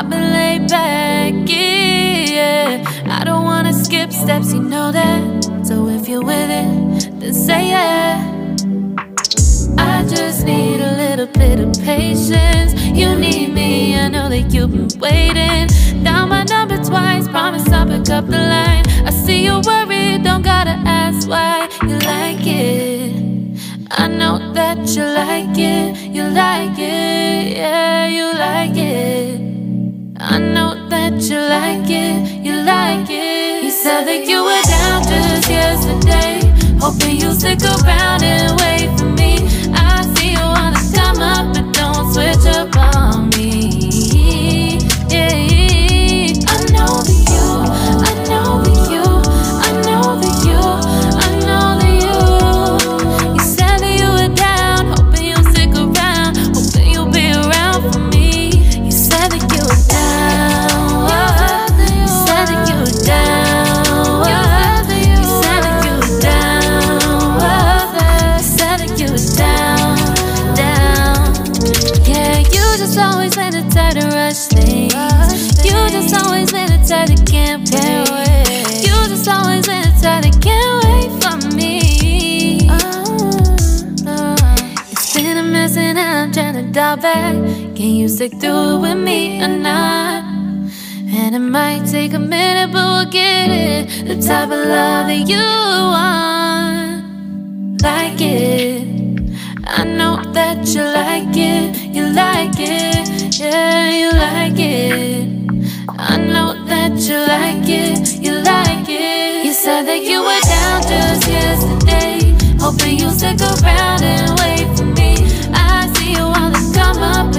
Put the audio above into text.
I've been laid back, yeah. I don't wanna skip steps, you know that. So if you're with it, then say yeah. I just need a little bit of patience. You need me, I know that you've been waiting. Down my number twice, promise I'll pick up the line. I see you worried, don't gotta ask why. You like it, I know that you like it. You like it, yeah, you like it. I know that you like it, you like it. You said that you were down just yesterday, hoping you'll stick around and wait for me. I see you wanna come up, but don't switch up on me. Yeah, I know that you, I know that you, I know that you, I know that you. You said that you were down, hoping you'll stick around, hoping you'll be around for me. You said that you were down, you said that you were down, you said that you were down, you said that you were down, down. Yeah, you just always been the type to rush things. You just always been the type that can't wait. You just always been the type that can't wait for me. It's been a mess and I'm trying to dial back. Can you stick through it with me or not? And it might take a minute, but we'll get it. The type of love that you want, like it. I know that you like it, you like it, yeah, you like it. I know that you like it, you like it. You said that you were down just yesterday, hoping you'll stick around and wait for me. I see you wanna come up,